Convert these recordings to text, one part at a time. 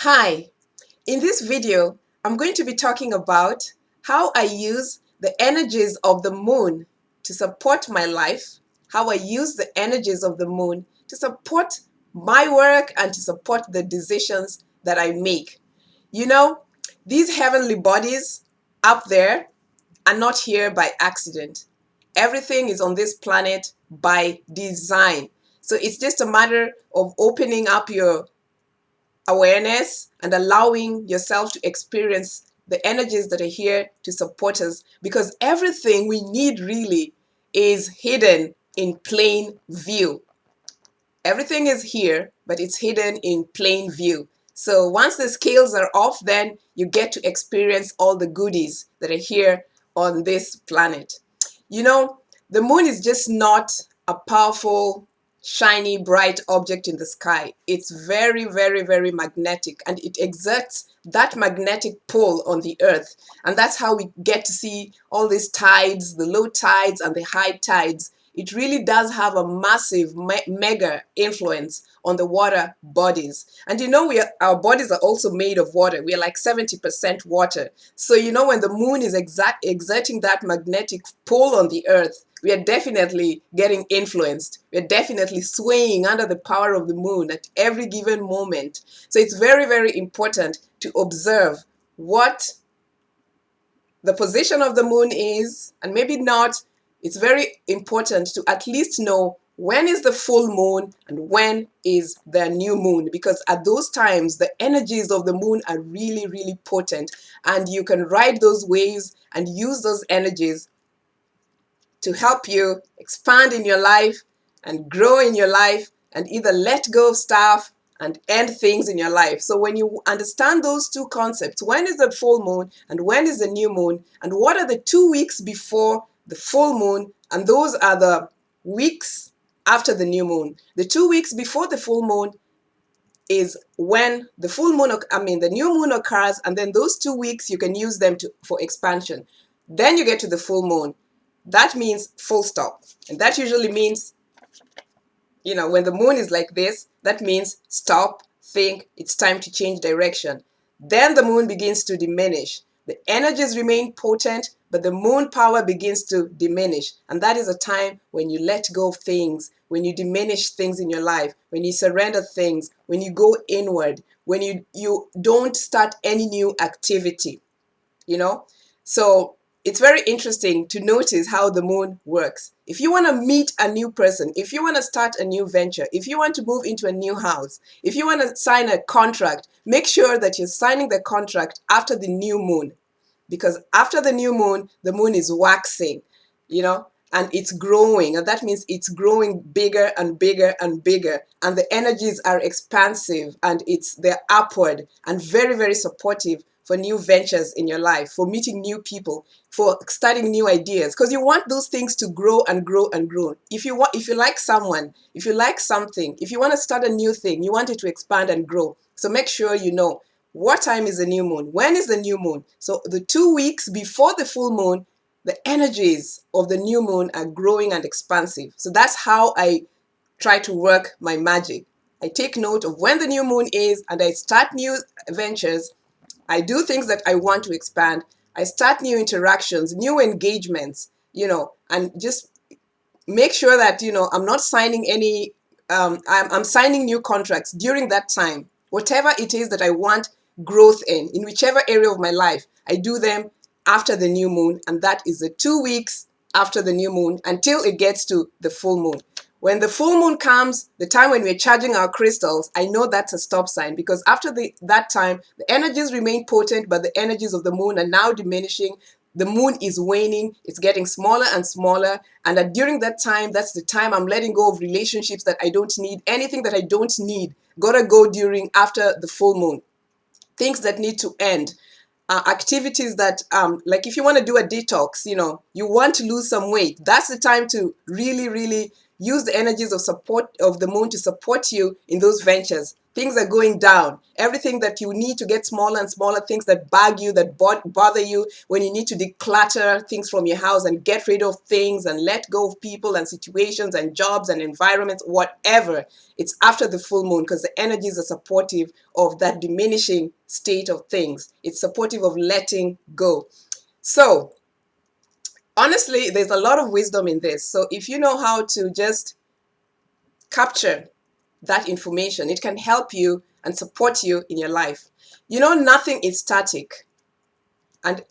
Hi, in this video, I'm going to be talking about how I use the energies of the moon to support my life, how I use the energies of the moon to support my work and to support the decisions that I make. You know, these heavenly bodies up there are not here by accident. Everything is on this planet by design. So it's just a matter of opening up your awareness and allowing yourself to experience the energies that are here to support us, because everything we need really is hidden in plain view. Everything is here, but it's hidden in plain view. So once the scales are off, then you get to experience all the goodies that are here on this planet. You know, the moon is just not a powerful, shiny, bright object in the sky. It's very, very, very magnetic, and it exerts that magnetic pull on the earth. And that's how we get to see all these tides, the low tides and the high tides. It really does have a massive, mega influence on the water bodies. And you know, our bodies are also made of water. We are like 70% water. So you know, when the moon is exerting that magnetic pull on the earth, we are definitely getting influenced. We're definitely swaying under the power of the moon at every given moment. So it's very, very important to observe what the position of the moon is, and maybe not. It's very important to at least know when is the full moon and when is the new moon, because at those times the energies of the moon are really, really potent, and you can ride those waves and use those energies to help you expand in your life and grow in your life and either let go of stuff and end things in your life. So when you understand those two concepts, when is the full moon and when is the new moon, and what are the 2 weeks before the full moon, and those are the weeks after the new moon. The 2 weeks before the full moon is when the full moon, the new moon occurs, and then those 2 weeks you can use them for expansion. Then you get to the full moon. That means full stop. And that usually means, when the moon is like this, that means stop, think, it's time to change direction. Then the moon begins to diminish. The energies remain potent, but the moon power begins to diminish. And that is a time when you let go of things, when you diminish things in your life, when you surrender things, when you go inward, when you don't start any new activity, So it's very interesting to notice how the moon works. If you want to meet a new person, if you want to start a new venture, if you want to move into a new house, if you want to sign a contract, make sure that you're signing the contract after the new moon. Because after the moon is waxing, and it's growing. And that means it's growing bigger and bigger and bigger. And the energies are expansive, and they're upward and very, very supportive for new ventures in your life, for meeting new people, for starting new ideas, because you want those things to grow and grow and grow. If you like someone, if you like something, if you want to start a new thing, you want it to expand and grow. So make sure you know what time is the new moon, when is the new moon. So the 2 weeks before the full moon, the energies of the new moon are growing and expansive. So that's how I try to work my magic. I take note of when the new moon is, and I start new ventures. I do things that I want to expand. I start new interactions, new engagements, and just make sure that, I'm not signing any, I'm signing new contracts during that time. Whatever it is that I want growth in whichever area of my life, I do them after the new moon. And that is the 2 weeks after the new moon until it gets to the full moon. When the full moon comes, the time when we're charging our crystals, I know that's a stop sign, because after that time, the energies remain potent, but the energies of the moon are now diminishing. The moon is waning, it's getting smaller and smaller. And during that time, that's the time I'm letting go of relationships that I don't need. Anything that I don't need, gotta go after the full moon. Things that need to end. Activities that, like if you want to do a detox, you want to lose some weight, that's the time to really, really use the energies of support of the moon to support you in those ventures. Things are going down. Everything that you need to get smaller and smaller, things that bug you, that bother you, when you need to declutter things from your house and get rid of things and let go of people and situations and jobs and environments, whatever, it's after the full moon, because the energies are supportive of that diminishing state of things. It's supportive of letting go. So honestly, there's a lot of wisdom in this. So if you know how to just capture that information, it can help you and support you in your life. You know, nothing is static, and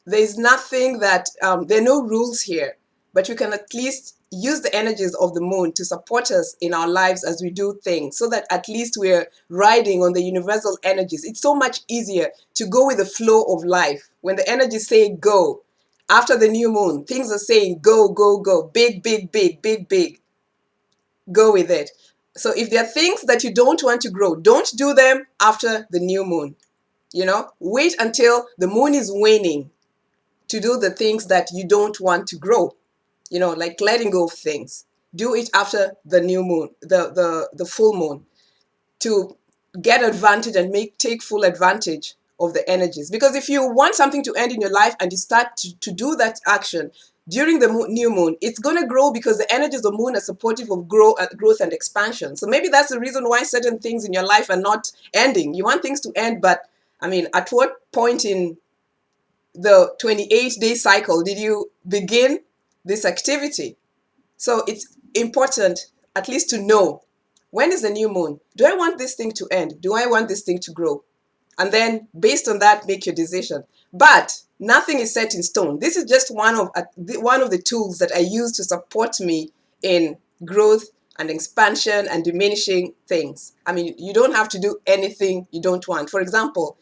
there's nothing that there are no rules here, but we can at least use the energies of the moon to support us in our lives as we do things, so that at least we're riding on the universal energies. It's so much easier to go with the flow of life when the energies say go. After the new moon, things are saying go, go, go, big, big, big, big, big. Go with it. So if there are things that you don't want to grow, don't do them after the new moon. You know, wait until the moon is waning to do the things that you don't want to grow. You know, like letting go of things. Do it after the new moon, the full moon, to get advantage and take full advantage of the energies. Because if you want something to end in your life and you start to do that action during the new moon, it's going to grow, because the energies of the moon are supportive of growth and expansion. So maybe that's the reason why certain things in your life are not ending. You want things to end, but I mean, at what point in the 28-day cycle did you begin this activity? So it's important at least to know, when is the new moon? Do I want this thing to end? Do I want this thing to grow? And then based on that, make your decision. But nothing is set in stone. This is just one of the tools that I use to support me in growth and expansion and diminishing things. I mean, you don't have to do anything you don't want. For example,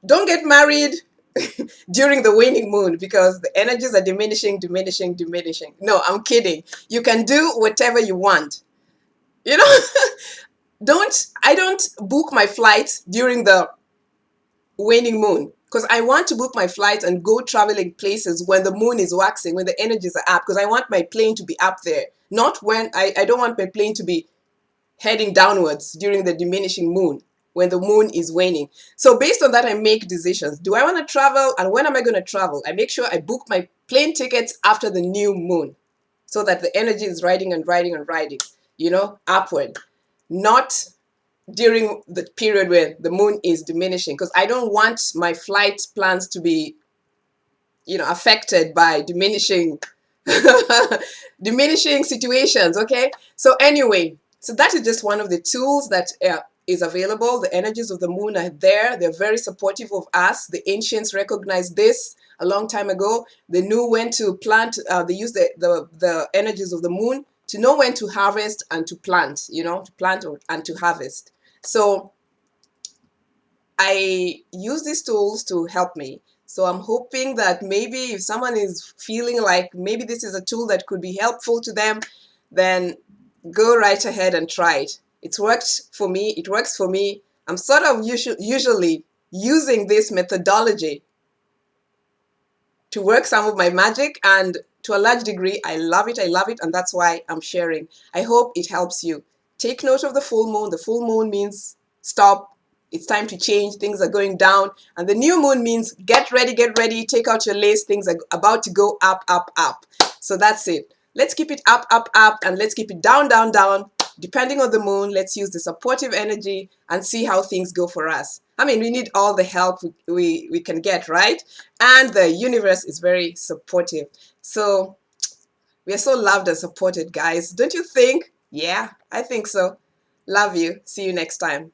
don't get married during the waning moon, because the energies are diminishing, diminishing, diminishing. No, I'm kidding. You can do whatever you want. You know, I don't book my flights during the waning moon, because I want to book my flights and go traveling places when the moon is waxing, when the energies are up, because I want my plane to be up there. Not when I don't want my plane to be heading downwards during the diminishing moon, when the moon is waning. So based on that, I make decisions. Do I want to travel, and when am I going to travel? I make sure I book my plane tickets after the new moon, so that the energy is riding and riding and riding, you know, upward, not during the period where the moon is diminishing, because I don't want my flight plans to be, you know, affected by diminishing diminishing situations. Okay, so anyway, so that is just one of the tools that is available. The energies of the moon are there. They're very supportive of us. The ancients recognized this a long time ago. They knew when to plant. They used the energies of the moon to know when to harvest and to plant, you know, to plant and to harvest. So I use these tools to help me. So I'm hoping that maybe if someone is feeling like maybe this is a tool that could be helpful to them, then go right ahead and try it. It's worked for me. It works for me. I'm sort of usually using this methodology to work some of my magic, and to a large degree, I love it. I love it. And that's why I'm sharing. I hope it helps you. Take note of the full moon. The full moon means stop. It's time to change. Things are going down. And the new moon means get ready, take out your lace. Things are about to go up, up, up. So that's it. Let's keep it up, up, up, and let's keep it down, down, down. Depending on the moon, let's use the supportive energy and see how things go for us. I mean, we need all the help we can get, right? And the universe is very supportive. So we are so loved and supported, guys. Don't you think? Yeah, I think so. Love you. See you next time.